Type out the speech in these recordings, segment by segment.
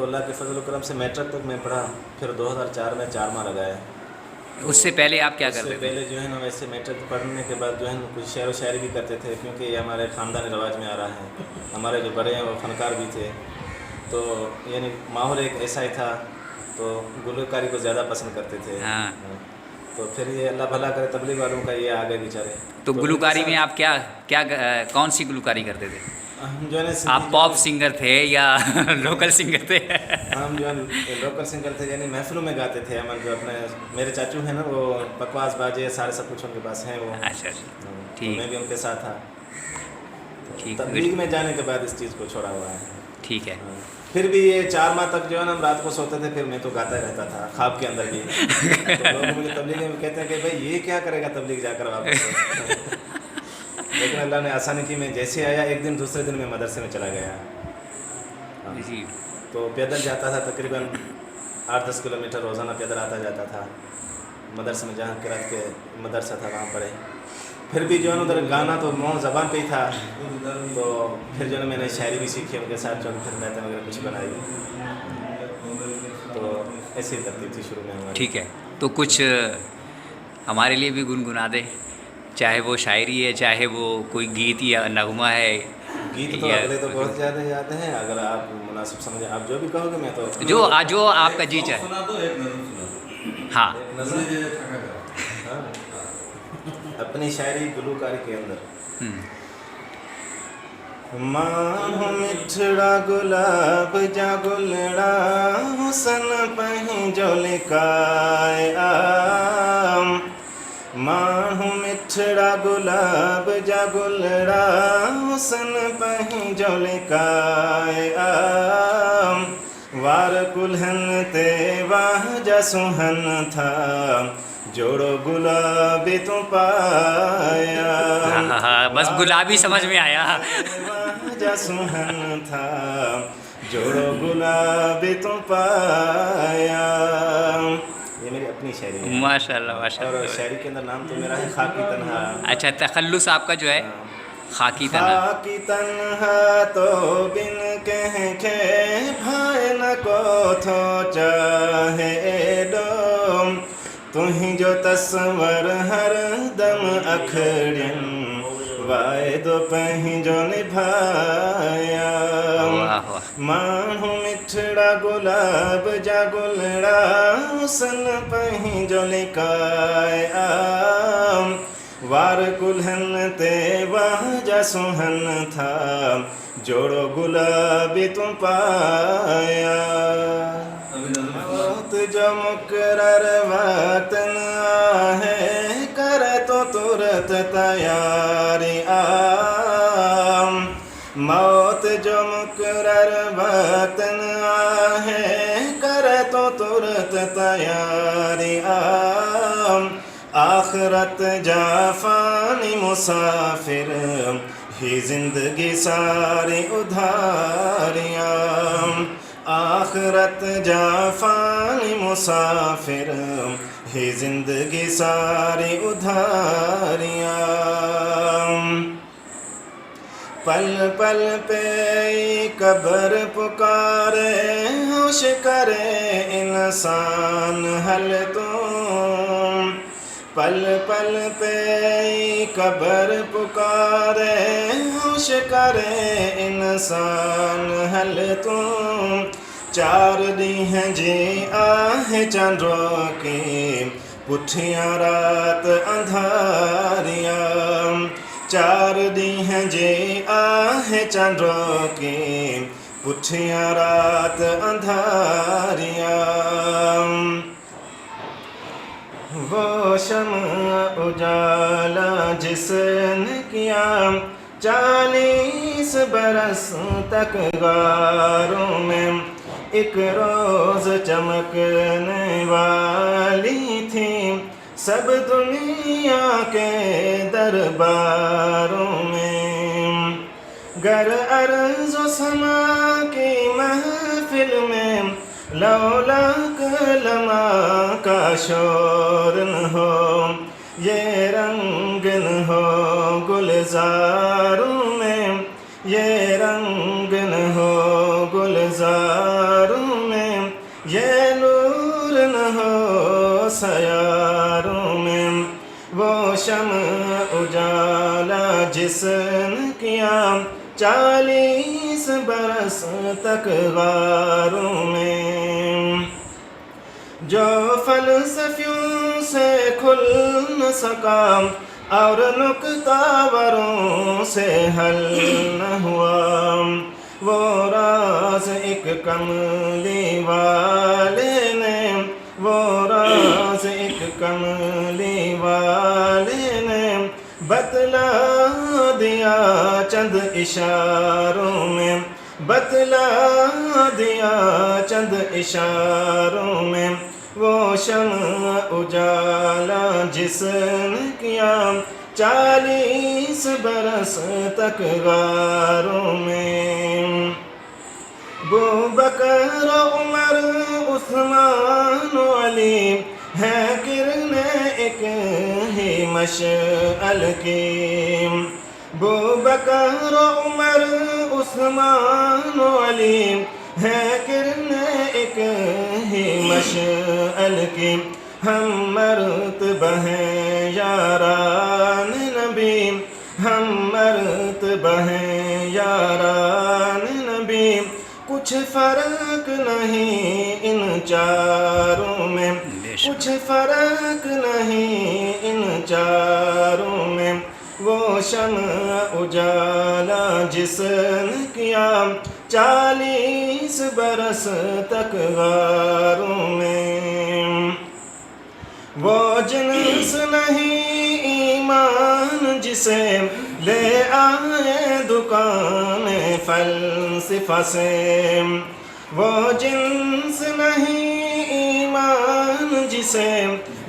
تو اللہ کے فضل و کرم سے میٹرک تک میں پڑھا، پھر 2004 میں 4 ماہ لگایا۔ اس سے پہلے آپ کیا اس سے کرتے تھے؟ پہلے جو ہے نا ویسے میٹرک پڑھنے کے بعد جو ہے نا کچھ شعر و شاعری بھی کرتے تھے، کیونکہ یہ ہمارے خاندانی رواج میں آ رہا ہے۔ ہمارے جو بڑے ہیں وہ فنکار بھی تھے، تو یعنی ماحول ایک ایسا ہی تھا، تو گلوکاری کو زیادہ پسند کرتے تھے۔ ہاں، تو پھر یہ اللہ بھلا کرے تبلیغ والوں کا یہ آگے بیچارے۔ تو گلوکاری میں آپ کیا کون سی گلوکاری کرتے تھے؟ ہم جو ہے نا آپ پاپ سنگر تھے یا لوکل سنگر تھے؟ ہم جو ہے لوکل سنگر تھے، یعنی محفلوں میں گاتے تھے۔ ہم جو اپنے میرے چاچو ہیں نا وہ بکواس باجے سارے سب کچھ ان کے پاس ہیں وہ، اچھا اچھا، تو ٹھیک میں بھی ان کے ساتھ تھا۔ ٹھیک تبلیغ میں جانے کے بعد اس چیز کو چھوڑا ہوا ہے۔ ٹھیک ہے۔ پھر بھی یہ 4 ماہ تک جو ہے نا ہم رات کو سوتے تھے، پھر میں تو گاتا ہی رہتا تھا خواب کے اندر بھی۔ تو لوگ مجھے تبلیغ میں کہتے ہیں کہ بھائی یہ کیا کرے گا تبلیغ جا کر واپس۔ لیکن اللہ نے آسانی کی، میں جیسے آیا ایک دن دوسرے دن میں مدرسے میں چلا گیا۔ جی، تو پیدل جاتا تھا، تقریباً 8-10 کلومیٹر روزانہ پیدل آتا جاتا تھا مدرسے میں، جہاں قرأت کے مدرسہ تھا وہاں پڑھے۔ پھر بھی جو ہے نا ادھر گانا تو مو زبان پہ ہی تھا، تو پھر جو ہے نا میں نے شاعری بھی سیکھی ان کے ساتھ، جو پھر نعتیں وغیرہ کچھ بنائی۔ تو ایسی ترتیب تھی شروع میں ہماری۔ ٹھیک ہے، تو کچھ ہمارے لیے بھی گنگنا دے، چاہے وہ شاعری ہے، چاہے وہ کوئی گیت یا نغمہ ہے، گیت تو یا اگلے تو بہت زیادہ یاد ہیں، اگر آپ مناسب سمجھیں، آپ جو بھی کہو گے میں تو جو آپ کا جی چاہے۔ سنا دو، ایک نظم سنا دو۔ ہاں، ہاں، اپنی شاعری گلوکاری کے اندر۔ ماں مٹھڑا گلاب جا گلڑا حسن پہیں جو لکائے آم، ماں مٹھڑا گلاب جا گلڑا حسن پہیں جو لکائے آم، وار کلہن تے واہ جا سہن تھا جوڑو گلابی تو پایا، ہاں، بس گلابی سمجھ میں آیا۔ واہ جا سہن تھا جوڑو گلابی تو پایا۔ یہ میری اپنی شاعری ہے، ماشاء اللہ، ماشاء اور اللہ۔ شاعری کے اندر نام تو میرا ہے خاکی تنہا۔ اچھا، تخلص آپ کا جو ہے خاکی تنہا۔ خاکی تنہا تو بن کہیں کے بھائی نہ کو تھو چاہے ڈوم، تُہیں جو تصور ہر دم اکھڑن وائے دو پہیں جو نبھایا، واہ واہ، ماں مٹھڑا گلاب جا گلڑا حسن پہیں جو لکائے آم، وار کلہن تے واہ جا سہن تھا جوڑو گلابی تم پایا، وقت جو مقرر وقت آہے کرے تو ترت تیاری آم، موت جو مقرر وقت آہے کرے تو ترت تیاری آم، آخرت جا فانی مسافر ہی زندگی ساری ادھاریاں، آخرت جا فانی مسافر ہی زندگی ساری ادھاریاں، پل پل پہ قبر پکارے ہوش کرے انسان حل تم، پل پل پہ قبر پکارے ہوش کرے انسان حل تم، 4 دن ہیں جی آہ چندروں کی پٹھیاں رات اندھاریاں، 4 دن ہیں جی آہ چندروں کی پٹھیاں رات اندھاریاں، وہ شمع اجالا جس نے کیا 40 برس تک غاروں میں، ایک روز چمکنے والی تھی سب دنیا کے درباروں میں، گر ارض و سما کی محفل میں لولا کلمہ کا شور نہ ہو، یہ رنگ نہ ہو گلزاروں میں، یہ رنگ نہ ہو گلزاروں سیاروں میں، وہ شمع اجالا جس نے کیا 40 برس تک غاروں میں، جو فلسفیوں سے کھل نہ سکا اور نکتہ وروں سے حل نہ ہوا، وہ راز ایک کملی والے نے، وہ راز ایک کملی والے نے بتلا دیا چند اشاروں میں، بتلا دیا چند اشاروں میں، وہ شمع اجالا جس نے کیا 40 برس تک غاروں میں، ابوبکر عمر عثمان و علی ہے کرنیں ایک ہی مشعل کی، ابوبکر عمر عثمان و علی ہے کرنیں ایک ہی مشعل کی، ہم مرتبہ ہیں یاران نبی، ہم مرتبہ ہیں یاران نبی، کچھ فرق نہیں ان چاروں میں، کچھ فرق نہیں ان چاروں میں، وہ شمع اجالا جس نے کیا 40 برس تک غاروں میں، وہ جنس نہیں ایمان جسے لے آئے دکان فلسفہ سے، وہ جنس نہیں ایمان جسے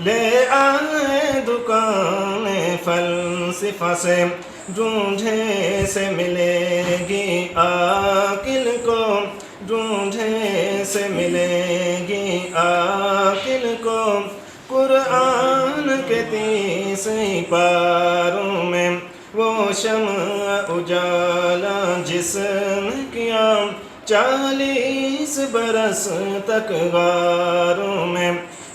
لے آئے دکان فلسفہ سے، ڈھونڈے سے ملے گی عاقل کو، ڈھونڈے سے ملے گی عاقل کو، قرآن کے 30 پاروں میں، وہ شمع اجالا جس نے کیا 40 برس تک غاروں میں،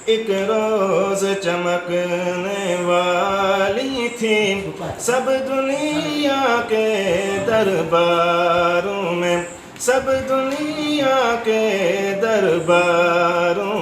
ایک روز چمکنے والی تھی سب دنیا کے درباروں میں، سب دنیا کے درباروں